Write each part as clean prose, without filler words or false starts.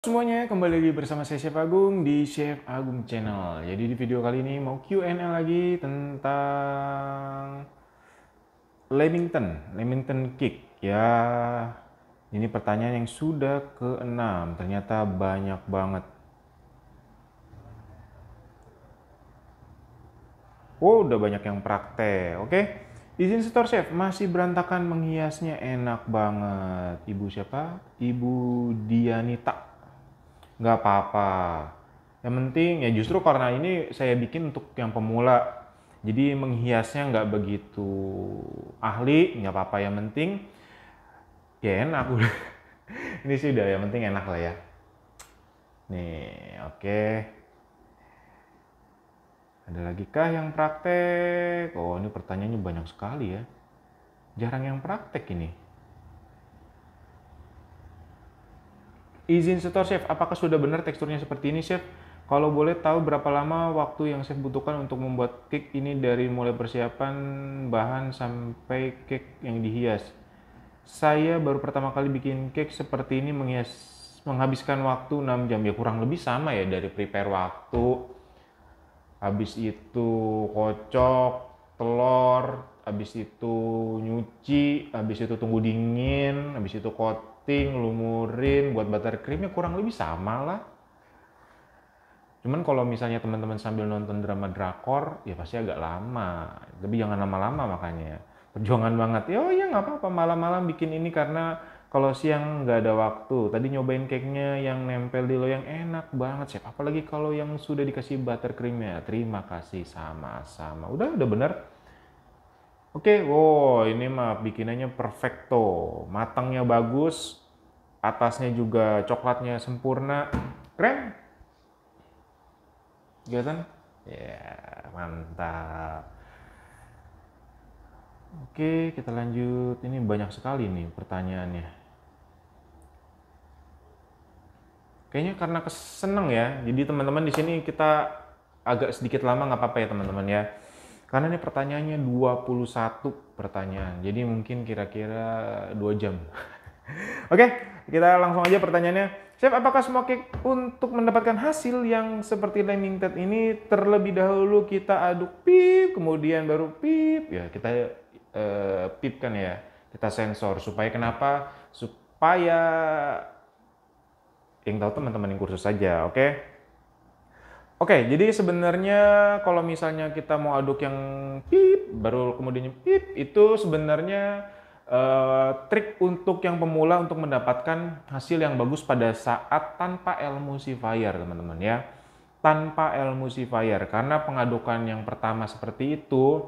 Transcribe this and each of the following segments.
Semuanya, kembali lagi bersama saya Chef Agung di Chef Agung Channel. Jadi di video kali ini mau Q&A lagi tentang Lamington Cake. Ya, ini pertanyaan yang sudah ke-6. Ternyata banyak banget. Oh, udah banyak yang praktek. Oke. Izin setor chef, masih berantakan menghiasnya, enak banget. Ibu siapa? Ibu Dianita. Nggak apa-apa. Yang penting ya justru karena ini saya bikin untuk yang pemula. Jadi menghiasnya nggak begitu ahli, nggak apa-apa. Yang penting ya enak udah. Ini sih udah yang penting enak lah ya. Nih, oke. Ada lagi kah yang praktek? Oh, ini pertanyaannya banyak sekali ya. Jarang yang praktek ini. Izin setor chef, apakah sudah benar teksturnya seperti ini chef? Kalau boleh tahu berapa lama waktu yang chef butuhkan untuk membuat cake ini dari mulai persiapan bahan sampai cake yang dihias? Saya baru pertama kali bikin cake seperti ini menghabiskan waktu 6 jam. Ya kurang lebih sama ya, dari prepare waktu, habis itu kocok telur, habis itu nyuci, habis itu tunggu dingin, habis itu coating, lumurin, buat buttercreamnya kurang lebih sama lah. Cuman kalau misalnya teman-teman sambil nonton drama drakor, ya pasti agak lama. Tapi jangan lama-lama makanya. Perjuangan banget. Ya, oh ya nggak apa-apa malam-malam bikin ini karena kalau siang nggak ada waktu. Tadi nyobain cake-nya yang nempel di loyang enak banget chef. Apalagi kalau yang sudah dikasih buttercreamnya. Terima kasih sama-sama. Udah bener. Oke, wow ini mah bikinannya perfecto. Matangnya bagus. Atasnya juga coklatnya sempurna. Keren. Kelihatan? Ya, mantap. Oke, kita lanjut. Ini banyak sekali nih pertanyaannya. Kayaknya karena keseneng ya. Jadi teman-teman di sini kita agak sedikit lama nggak apa-apa ya teman-teman ya. Karena ini pertanyaannya 21 pertanyaan. Jadi mungkin kira-kira 2 jam. Oke, kita langsung aja pertanyaannya. Chef, apakah semua cake untuk mendapatkan hasil yang seperti Lamington ini terlebih dahulu kita aduk pip, kemudian baru pip, ya kita pip kan ya, kita sensor supaya kenapa? Supaya yang tahu teman-teman yang kursus saja, oke? Oke, jadi sebenarnya kalau misalnya kita mau aduk yang pip, baru kemudian pip, itu sebenarnya trik untuk yang pemula untuk mendapatkan hasil yang bagus pada saat tanpa emulsifier, teman-teman ya. Tanpa emulsifier, karena pengadukan yang pertama seperti itu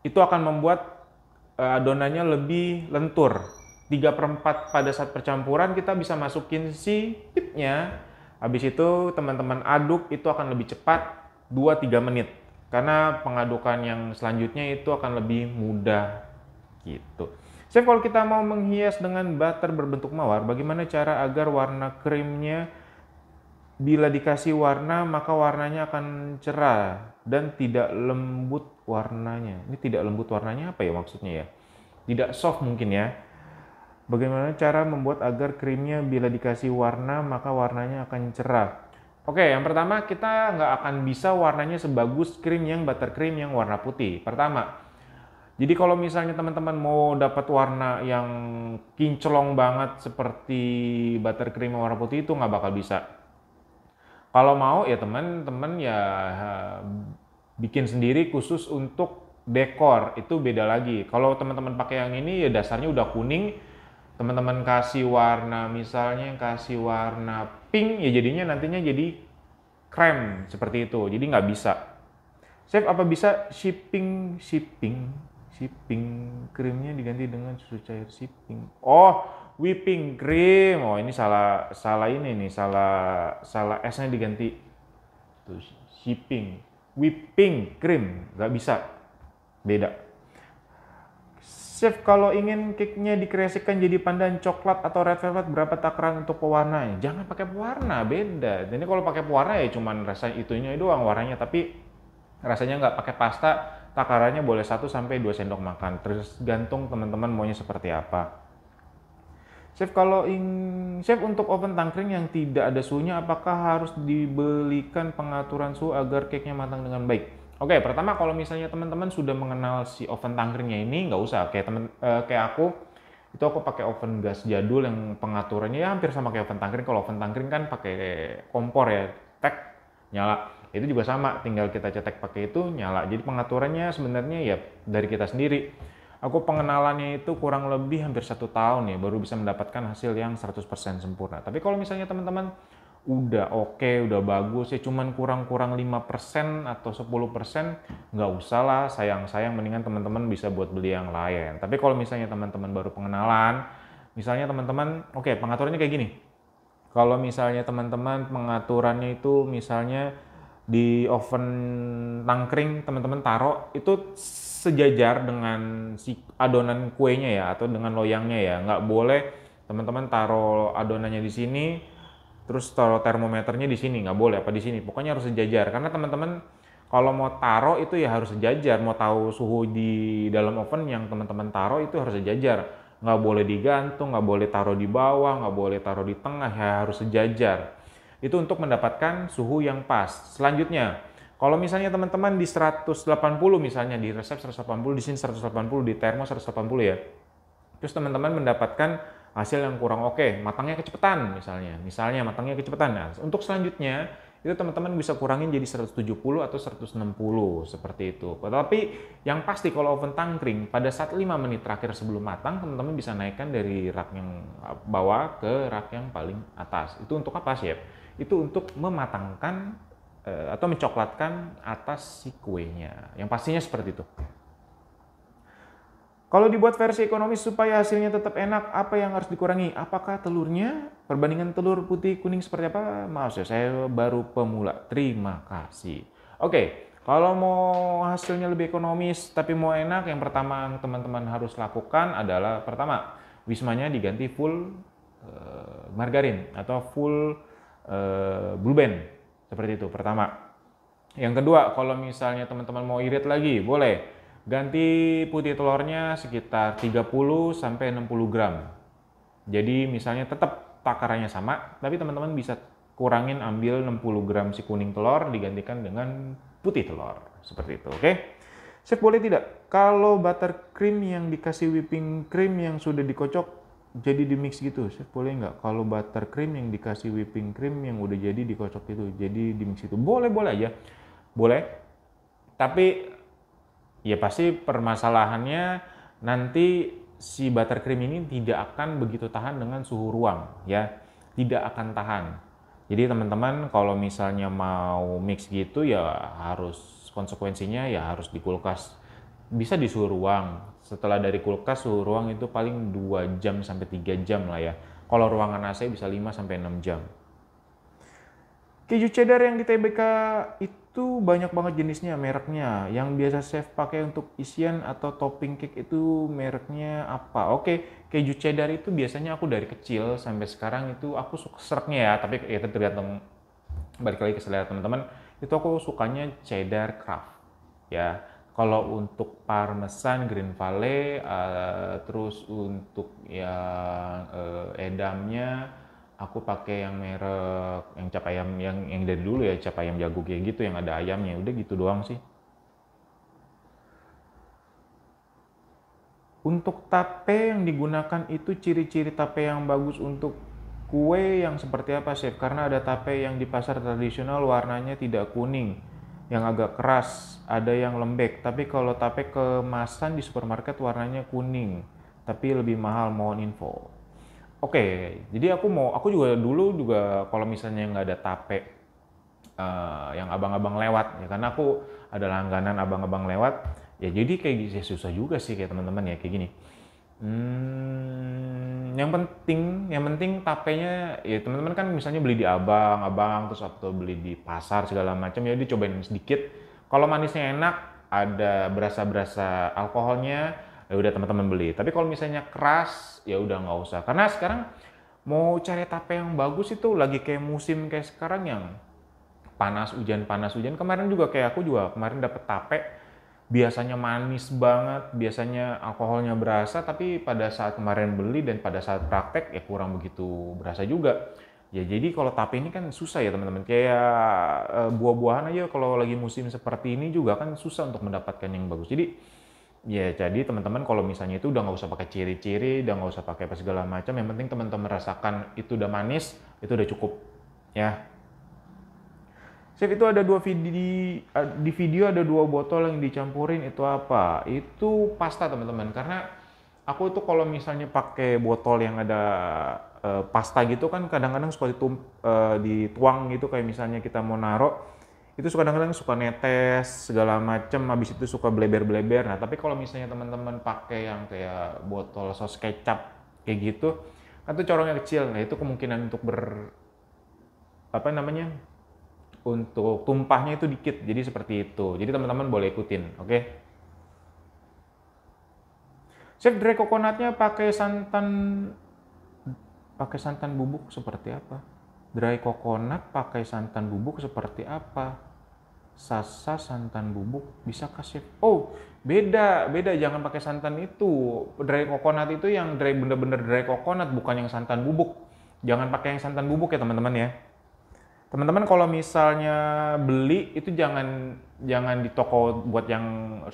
akan membuat adonannya lebih lentur. 3/4 pada saat percampuran kita bisa masukin si pipnya. Habis itu teman-teman aduk itu akan lebih cepat 2-3 menit. Karena pengadukan yang selanjutnya itu akan lebih mudah gitu. Chef, kalau kita mau menghias dengan butter berbentuk mawar, bagaimana cara agar warna krimnya bila dikasih warna maka warnanya akan cerah dan tidak lembut warnanya? Ini tidak lembut warnanya apa ya maksudnya ya? Tidak soft mungkin ya. Bagaimana cara membuat agar krimnya bila dikasih warna maka warnanya akan cerah? Oke, yang pertama kita nggak akan bisa warnanya sebagus krim yang buttercream yang warna putih. Pertama, jadi kalau misalnya teman-teman mau dapat warna yang kinclong banget seperti buttercream yang warna putih itu nggak bakal bisa. Kalau mau ya teman-teman ya bikin sendiri khusus untuk dekor, itu beda lagi. Kalau teman-teman pakai yang ini ya dasarnya udah kuning, teman-teman kasih warna misalnya kasih warna pink ya jadinya nantinya jadi krem seperti itu, jadi nggak bisa. Chef, apa bisa shipping krimnya diganti dengan susu cair shipping? Oh, whipping cream. Oh, ini salah ini nih, salah S-nya diganti. Tuh, shipping, whipping cream, nggak bisa, beda. Chef, kalau ingin cake-nya dikreasikan jadi pandan coklat atau red velvet, berapa takaran untuk pewarnanya? Jangan pakai pewarna, beda. Jadi kalau pakai pewarna ya cuman rasa itunya doang warnanya, tapi rasanya nggak pakai pasta, takarannya boleh 1-2 sendok makan. Tergantung teman-teman maunya seperti apa. Chef, Chef untuk oven tangkring yang tidak ada suhunya, apakah harus dibelikan pengaturan suhu agar cake-nya matang dengan baik? Oke, pertama kalau misalnya teman-teman sudah mengenal si oven tangkringnya ini, nggak usah. Kayak aku, itu aku pakai oven gas jadul yang pengaturannya ya hampir sama kayak oven tangkring. Kalau oven tangkring kan pakai kompor ya, tek, nyala. Itu juga sama, tinggal kita cetek pakai itu, nyala. Jadi pengaturannya sebenarnya ya dari kita sendiri. Aku pengenalannya itu kurang lebih hampir 1 tahun ya, baru bisa mendapatkan hasil yang 100% sempurna. Tapi kalau misalnya teman-teman udah oke, udah bagus ya, cuman kurang-kurang 5% atau 10%, nggak usah lah, sayang-sayang, mendingan teman-teman bisa buat beli yang lain. Tapi kalau misalnya teman-teman baru pengenalan, misalnya teman-teman, oke, pengaturannya kayak gini. Kalau misalnya teman-teman pengaturannya itu misalnya di oven tangkring teman-teman taruh itu sejajar dengan si adonan kuenya ya, atau dengan loyangnya ya. Nggak boleh teman-teman taruh adonannya di sini terus taruh termometernya di sini, nggak boleh, apa di sini, pokoknya harus sejajar. Karena teman-teman kalau mau taruh itu ya harus sejajar, mau tahu suhu di dalam oven yang teman-teman taruh itu harus sejajar, nggak boleh digantung, nggak boleh taruh di bawah, nggak boleh taruh di tengah, ya harus sejajar. Itu untuk mendapatkan suhu yang pas. Selanjutnya, kalau misalnya teman-teman di 180, misalnya di resep 180, di sini 180, di termo 180 ya. Terus teman-teman mendapatkan hasil yang kurang oke, matangnya kecepatan misalnya matangnya kecepatan. Nah, untuk selanjutnya itu teman-teman bisa kurangin jadi 170 atau 160 seperti itu. Tapi yang pasti kalau oven tangkring pada saat 5 menit terakhir sebelum matang, teman-teman bisa naikkan dari rak yang bawah ke rak yang paling atas. Itu untuk apa, Chef? Itu untuk mematangkan atau mencoklatkan atas si kuenya. Yang pastinya seperti itu. Kalau dibuat versi ekonomis supaya hasilnya tetap enak, apa yang harus dikurangi? Apakah telurnya? Perbandingan telur putih kuning seperti apa? Maaf ya, saya baru pemula. Terima kasih. Oke, kalau mau hasilnya lebih ekonomis tapi mau enak, yang pertama teman-teman harus lakukan adalah pertama, wismanya diganti full margarin atau full blue band. Seperti itu, pertama. Yang kedua, kalau misalnya teman-teman mau irit lagi, boleh. Ganti putih telurnya sekitar 30 sampai 60 gram. Jadi misalnya tetap takarannya sama, tapi teman-teman bisa kurangin, ambil 60 gram si kuning telur digantikan dengan putih telur. Seperti itu, oke? Chef, boleh tidak kalau buttercream yang dikasih whipping cream yang sudah dikocok jadi di mix gitu? Chef, boleh nggak kalau buttercream yang dikasih whipping cream yang udah jadi dikocok itu jadi di mix itu? Boleh aja. Boleh. Tapi ya pasti permasalahannya nanti si buttercream ini tidak akan begitu tahan dengan suhu ruang ya, tidak akan tahan. Jadi teman-teman kalau misalnya mau mix gitu ya harus konsekuensinya ya harus di kulkas, bisa di suhu ruang. Setelah dari kulkas suhu ruang itu paling 2 jam sampai 3 jam lah ya. Kalau ruangan AC bisa 5 sampai 6 jam. Keju cheddar yang di TBK itu banyak banget jenisnya, mereknya. Yang biasa chef pakai untuk isian atau topping cake itu mereknya apa? Oke, keju cheddar itu biasanya aku dari kecil sampai sekarang itu aku suka sereknya ya, tapi ya tergantung, balik lagi ke selera teman-teman. Itu aku sukanya cheddar craft ya. Kalau untuk parmesan Green Valley, terus untuk yang edamnya aku pakai yang merek yang cap ayam yang dari dulu ya, cap ayam jago kayak gitu yang ada ayamnya. Udah gitu doang sih. Untuk tape yang digunakan itu ciri-ciri tape yang bagus untuk kue yang seperti apa, Chef? Karena ada tape yang di pasar tradisional warnanya tidak kuning, yang agak keras, ada yang lembek. Tapi kalau tape kemasan di supermarket warnanya kuning, tapi lebih mahal. Mohon info. Oke, jadi aku juga dulu kalau misalnya nggak ada tape yang abang-abang lewat ya, karena aku ada langganan abang-abang lewat ya, jadi kayak gitu susah juga sih kayak teman-teman ya kayak gini. Yang penting tapenya ya teman-teman kan misalnya beli di abang terus atau beli di pasar segala macam ya, dicobain sedikit. Kalau manisnya enak, ada berasa alkoholnya, ya udah teman-teman beli. Tapi kalau misalnya keras ya udah nggak usah, karena sekarang mau cari tape yang bagus itu lagi kayak musim kayak sekarang yang panas hujan. Kemarin juga kayak aku juga kemarin dapet tape biasanya manis banget, biasanya alkoholnya berasa, tapi pada saat kemarin beli dan pada saat praktek ya kurang begitu berasa juga. Ya jadi kalau tape ini kan susah ya teman-teman, kayak buah-buahan aja kalau lagi musim seperti ini juga kan susah untuk mendapatkan yang bagus. Jadi ya jadi teman-teman kalau misalnya itu udah nggak usah pakai ciri-ciri, udah nggak usah pakai apa segala macam, yang penting teman-teman rasakan itu udah manis, itu udah cukup ya. Chef, itu ada di video ada 2 botol yang dicampurin, itu apa? Itu pasta teman-teman, karena aku tuh kalau misalnya pakai botol yang ada pasta gitu kan kadang-kadang suka dituang gitu, kayak misalnya kita mau naruh itu kadang-kadang suka netes segala macem, habis itu suka bleber-bleber. Nah tapi kalau misalnya teman-teman pakai yang kayak botol saus kecap kayak gitu kan tuh corongnya kecil, nah itu kemungkinan untuk apa namanya, untuk tumpahnya itu dikit, jadi seperti itu. Jadi teman-teman boleh ikutin, oke? Chef, dry coconutnya pakai santan bubuk seperti apa? Dry coconut pakai santan bubuk seperti apa? Sasa santan bubuk bisa kasih? Oh, beda, jangan pakai santan itu. Dry coconut itu yang bener-bener dry coconut, bukan yang santan bubuk. Jangan pakai yang santan bubuk ya teman-teman ya. Teman-teman kalau misalnya beli itu jangan di toko buat yang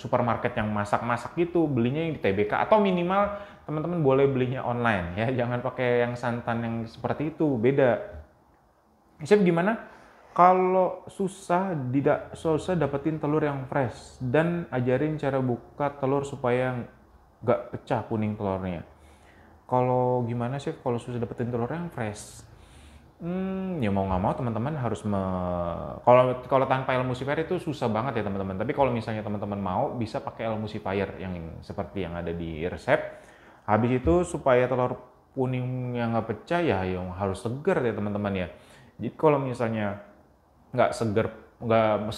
supermarket yang masak-masak gitu, belinya yang di TBK atau minimal teman-teman boleh belinya online ya, jangan pakai yang santan yang seperti itu, beda. Chef, gimana kalau susah dapetin telur yang fresh dan ajarin cara buka telur supaya nggak pecah kuning telurnya? Kalau gimana sih kalau susah dapetin telur yang fresh? Ya mau nggak mau teman-teman harus kalau tanpa emulsifier itu susah banget ya teman-teman. Tapi kalau misalnya teman-teman mau bisa pakai emulsifier yang seperti yang ada di resep. Habis itu supaya telur kuningnya nggak pecah ya yang harus segar ya teman-teman ya. Jadi kalau misalnya nggak segar, nggak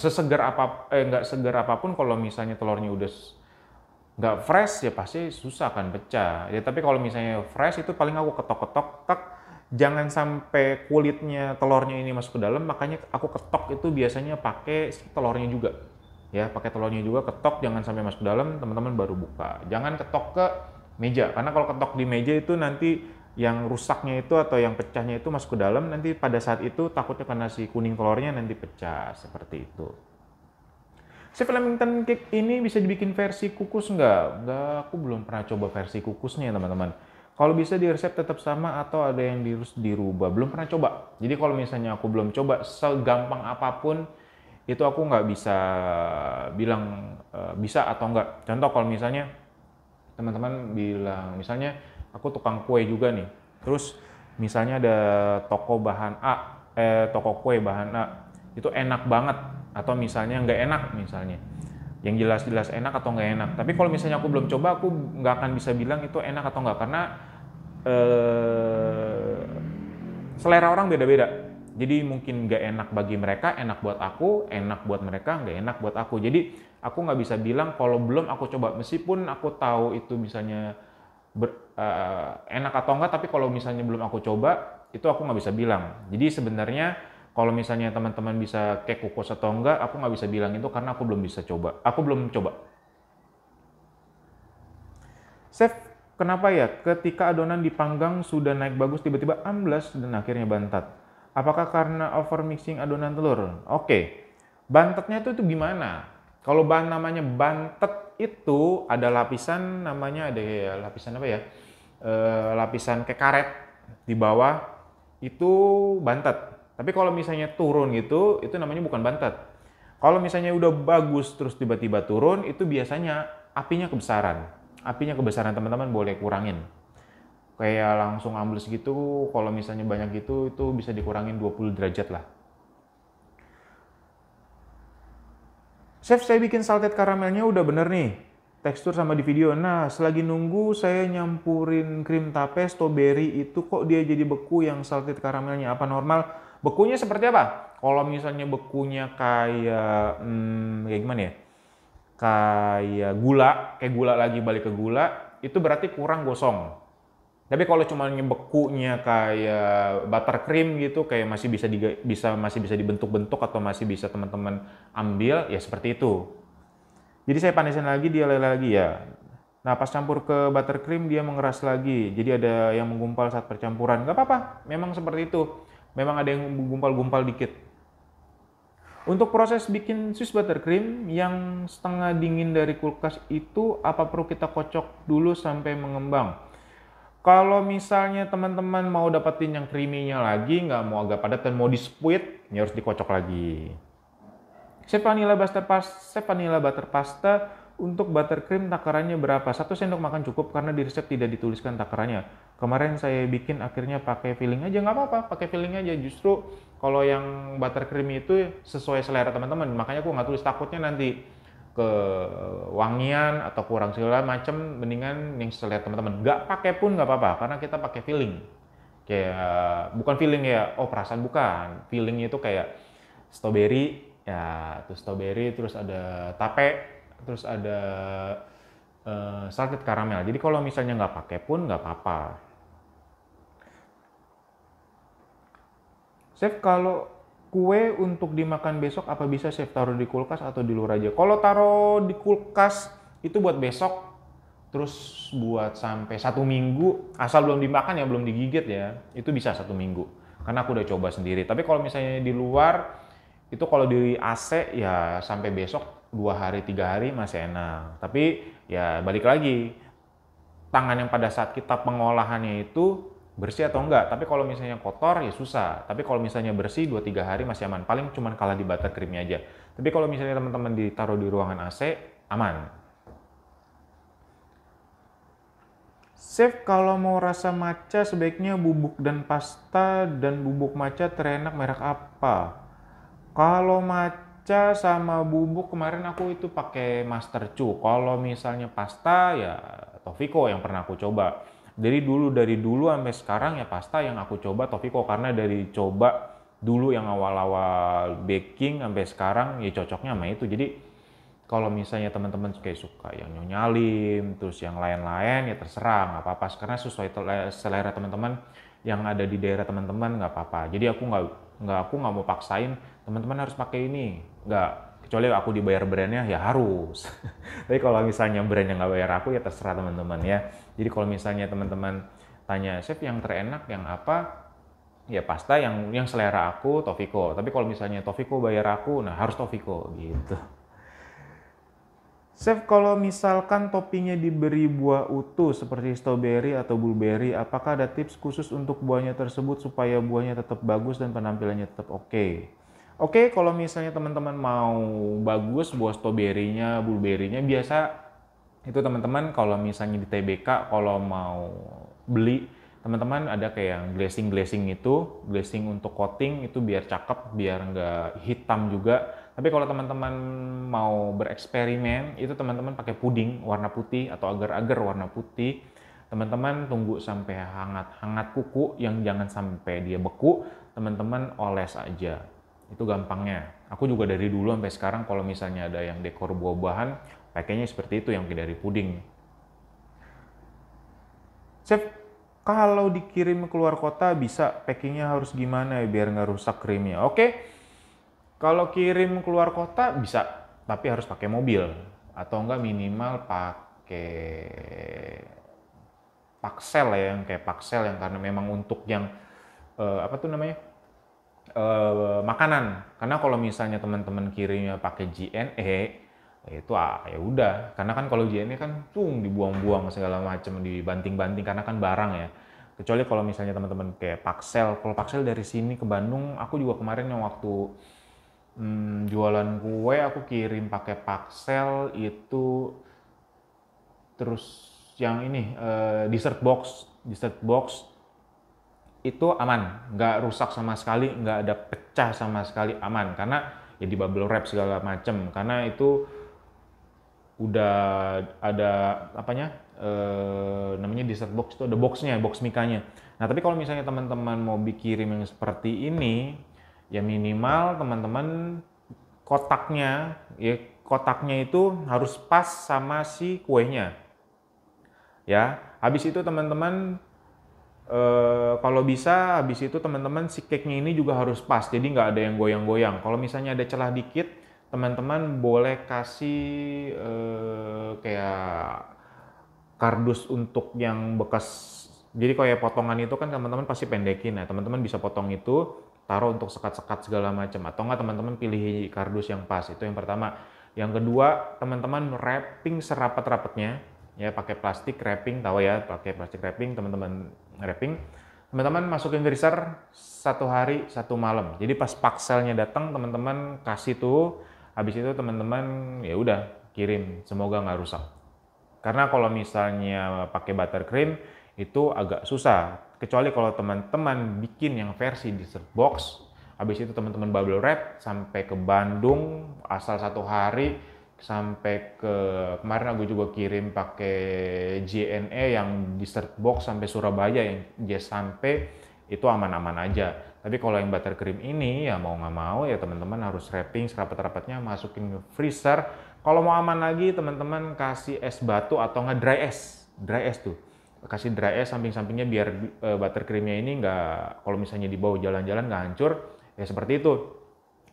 segar apapun, kalau misalnya telurnya udah nggak fresh ya pasti susah akan pecah. Ya tapi kalau misalnya fresh itu paling aku ketok-ketok, jangan sampai kulitnya telurnya ini masuk ke dalam, makanya aku ketok itu biasanya pakai telurnya juga ya, pakai telurnya juga ketok, jangan sampai masuk ke dalam, teman-teman baru buka. Jangan ketok ke meja, karena kalau ketok di meja itu nanti yang rusaknya itu atau yang pecahnya itu masuk ke dalam, nanti pada saat itu takutnya karena si kuning telurnya nanti pecah seperti itu. Chef, Flamington cake ini bisa dibikin versi kukus nggak? Nggak, aku belum pernah coba versi kukusnya teman-teman. Kalau bisa di resep tetap sama atau ada yang dirubah? Belum pernah coba. Jadi kalau misalnya aku belum coba, segampang apapun itu aku nggak bisa bilang bisa atau nggak. Contoh kalau misalnya teman-teman bilang, misalnya aku tukang kue juga nih, terus misalnya ada toko kue bahan A, itu enak banget, atau misalnya nggak enak misalnya. Yang jelas-jelas enak atau nggak enak. Tapi kalau misalnya aku belum coba, aku nggak akan bisa bilang itu enak atau nggak, karena selera orang beda-beda. Jadi mungkin nggak enak bagi mereka, enak buat aku, enak buat mereka, nggak enak buat aku. Jadi aku nggak bisa bilang kalau belum aku coba, meskipun aku tahu itu misalnya enak atau enggak, tapi kalau misalnya belum aku coba, itu aku nggak bisa bilang. Jadi sebenarnya kalau misalnya teman-teman bisa cake kukus atau enggak, aku nggak bisa bilang itu karena aku belum bisa coba. Aku belum coba. Chef, kenapa ya ketika adonan dipanggang sudah naik bagus tiba-tiba amblas dan akhirnya bantat? Apakah karena over mixing adonan telur? Oke, bantetnya itu gimana? Kalau bahan namanya bantet itu ada lapisan, namanya ada lapisan apa ya? Lapisan kayak karet di bawah itu bantet. Tapi kalau misalnya turun gitu, itu namanya bukan bantet. Kalau misalnya udah bagus terus tiba-tiba turun, itu biasanya apinya kebesaran. Apinya kebesaran teman-teman boleh kurangin. Kayak langsung ambles gitu, kalau misalnya banyak gitu, itu bisa dikurangin 20 derajat lah. Chef, saya bikin salted karamelnya udah bener nih. Tekstur sama di video. Nah, selagi nunggu saya nyampurin krim tape strawberry itu kok dia jadi beku yang salted karamelnya. Apa normal? Bekunya seperti apa? Kalau misalnya bekunya kayak kayak gimana ya? Kayak gula lagi balik ke gula, itu berarti kurang gosong. Tapi kalau cuma bekunya kayak buttercream gitu, kayak masih bisa dibentuk-bentuk atau masih bisa teman-teman ambil, ya seperti itu. Jadi saya panasin lagi, dia leleh lagi ya. Nah pas campur ke buttercream dia mengeras lagi. Jadi ada yang menggumpal saat percampuran. Gak apa-apa, memang seperti itu. Memang ada yang menggumpal-gumpal dikit. Untuk proses bikin Swiss buttercream yang setengah dingin dari kulkas itu apa perlu kita kocok dulu sampai mengembang? Kalau misalnya teman-teman mau dapetin yang creamy-nya lagi, nggak mau agak padat dan mau di-squid, ya harus dikocok lagi. Chef Vanilla Butter Pasta untuk buttercream takarannya berapa? 1 sendok makan cukup karena di resep tidak dituliskan takarannya. Kemarin saya bikin akhirnya pakai filling aja, nggak apa-apa, pakai filling aja. Justru kalau yang buttercream itu sesuai selera teman-teman, makanya aku nggak tulis, takutnya nanti ke wangian atau kurang segala macam, mendingan yang selera teman-teman. Nggak pakai pun nggak apa-apa, karena kita pakai filling. Kayak bukan filling ya, oh perasaan bukan. Fillingnya itu kayak strawberry, ya terus strawberry, terus ada tape, terus ada salted caramel. Jadi kalau misalnya nggak pakai pun nggak apa-apa. Chef, kalau kue untuk dimakan besok apa bisa chef taruh di kulkas atau di luar aja? Kalau taruh di kulkas itu buat besok, terus buat sampai 1 minggu, asal belum dimakan ya, belum digigit ya, itu bisa 1 minggu. Karena aku udah coba sendiri. Tapi kalau misalnya di luar, itu kalau di AC ya sampai besok 2 hari 3 hari masih enak. Tapi ya balik lagi, tangan yang pada saat kita pengolahannya itu bersih atau enggak. Tapi kalau misalnya kotor ya susah. Tapi kalau misalnya bersih 2-3 hari masih aman. Paling cuma kalah di buttercreamnya aja. Tapi kalau misalnya teman-teman ditaruh di ruangan AC, aman. Chef, kalau mau rasa matcha sebaiknya bubuk dan pasta dan bubuk matcha terenak merek apa? Kalau matcha sama bubuk kemarin aku itu pakai Master Chu. Kalau misalnya pasta ya Tofiko yang pernah aku coba. Dari dulu sampai sekarang ya pasta yang aku coba Tofiko, karena dari coba dulu yang awal-awal baking sampai sekarang ya cocoknya sama itu. Jadi kalau misalnya teman-teman kayak suka yang Nyonya Lim, terus yang lain-lain ya terserah, nggak apa-apa. Karena sesuai selera teman-teman yang ada di daerah teman-teman, nggak apa-apa. Jadi aku nggak mau paksain teman-teman harus pakai ini, nggak. Kecuali aku dibayar brandnya ya harus. Tapi kalau misalnya brandnya nggak bayar aku ya terserah teman-teman ya. Jadi kalau misalnya teman-teman tanya chef yang terenak yang apa, ya pasta yang selera aku Tofiko. Tapi kalau misalnya Tofiko bayar aku, nah harus Tofiko gitu. Chef, kalau misalkan toppingnya diberi buah utuh seperti strawberry atau blueberry, apakah ada tips khusus untuk buahnya tersebut supaya buahnya tetap bagus dan penampilannya tetap oke? Oke, kalau misalnya teman-teman mau bagus buah strawberry-nya, blueberry-nya, biasa itu teman-teman kalau misalnya di TBK kalau mau beli, teman-teman ada kayak yang glazing itu, glazing untuk coating itu biar cakep, biar nggak hitam juga. Tapi kalau teman-teman mau bereksperimen, itu teman-teman pakai puding warna putih atau agar-agar warna putih. Teman-teman tunggu sampai hangat-hangat kuku, yang jangan sampai dia beku, teman-teman oles aja. Itu gampangnya. Aku juga dari dulu sampai sekarang kalau misalnya ada yang dekor buah-buahan, pakainya seperti itu yang dari puding. Chef, kalau dikirim keluar kota bisa packingnya harus gimana ya biar nggak rusak krimnya? Oke, kalau kirim keluar kota bisa, tapi harus pakai mobil atau enggak minimal pakai paksel ya, yang kayak paksel yang karena memang untuk yang apa tuh namanya makanan. Karena kalau misalnya teman-teman kirimnya pakai JNE itu ya udah, karena kan kalau JNE kan dibuang-buang segala macam, dibanting-banting karena kan barang ya. Kecuali kalau misalnya teman-teman kayak paksel, kalau paksel dari sini ke Bandung, aku juga kemarin yang waktu jualan kue aku kirim pakai paksel itu, terus yang ini dessert box itu aman, nggak rusak sama sekali, nggak ada pecah sama sekali, aman karena ya di bubble wrap segala macem, karena itu udah ada apanya namanya dessert box itu ada boxnya, box mikanya. Nah tapi kalau misalnya teman-teman mau kirim yang seperti ini, ya minimal teman-teman kotaknya itu harus pas sama si kuenya. Ya, habis itu teman-teman kalau bisa habis itu teman-teman si cake-nya ini juga harus pas. Jadi nggak ada yang goyang-goyang. Kalau misalnya ada celah dikit, teman-teman boleh kasih kayak kardus untuk yang bekas, jadi kayak potongan itu kan teman-teman pasti pendekin, nah teman-teman bisa potong itu, taruh untuk sekat-sekat segala macam, atau enggak teman-teman pilih kardus yang pas, itu yang pertama. Yang kedua, teman-teman wrapping serapat-rapatnya, ya pakai plastik wrapping, tahu ya, pakai plastik wrapping, teman-teman wrapping, teman-teman masukin freezer 1 hari 1 malam. Jadi pas parcelnya datang, teman-teman kasih tuh, habis itu teman-teman ya udah kirim, semoga nggak rusak. Karena kalau misalnya pakai buttercream itu agak susah. Kecuali kalau teman-teman bikin yang versi dessert box, habis itu teman-teman bubble wrap sampai ke Bandung asal 1 hari, sampai ke kemarin aku juga kirim pakai JNE yang dessert box sampai Surabaya yang dia sampai itu aman-aman aja. Tapi kalau yang buttercream ini ya mau nggak mau ya teman-teman harus wrapping serapat-rapatnya, masukin ke freezer. Kalau mau aman lagi teman-teman kasih es batu atau nggak dry es tuh. Kasih dry es samping-sampingnya biar buttercreamnya ini nggak, kalau misalnya dibawa jalan-jalan nggak hancur, ya seperti itu.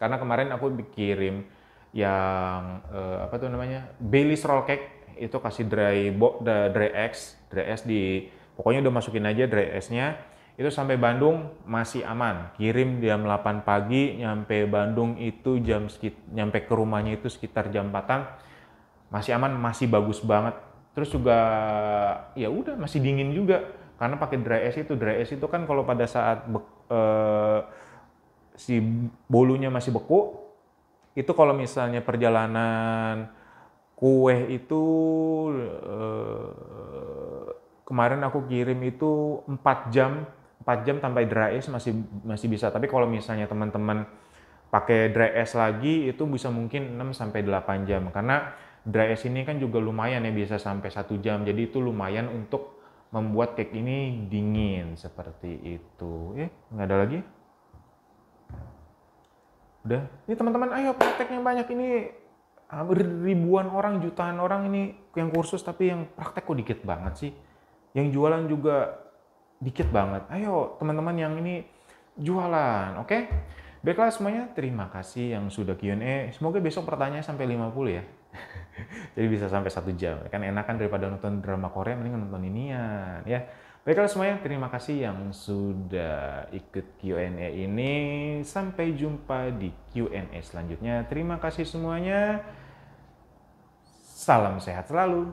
Karena kemarin aku kirim yang apa tuh namanya, Baileys roll cake, itu kasih dry es di, pokoknya udah masukin aja dry esnya. Itu sampai Bandung masih aman, kirim jam 8 pagi, nyampe Bandung itu nyampe ke rumahnya itu sekitar jam 4-an, masih aman, masih bagus banget. Terus juga ya udah masih dingin juga karena pakai dry es itu kan kalau pada saat si bolunya masih beku, itu kalau misalnya perjalanan kue itu kemarin aku kirim itu 4 jam sampai dry es masih bisa. Tapi kalau misalnya teman-teman pakai dry es lagi itu bisa mungkin 6 sampai 8 jam karena dry es ini kan juga lumayan ya, bisa sampai 1 jam. Jadi itu lumayan untuk membuat cake ini dingin seperti itu. Nggak ada lagi? Udah. Ini teman-teman ayo prakteknya banyak ini, ribuan orang, jutaan orang ini yang kursus, tapi yang praktek kok dikit banget sih. Yang jualan juga dikit banget. Ayo teman-teman yang ini jualan, oke? Baiklah semuanya, terima kasih yang sudah Q&A. Semoga besok pertanyaannya sampai 50 ya. Jadi bisa sampai 1 jam. Kan enakan daripada nonton drama Korea, mending nonton inian ya. Baiklah semuanya, terima kasih yang sudah ikut Q&A ini. Sampai jumpa di Q&A selanjutnya. Terima kasih semuanya. Salam sehat selalu.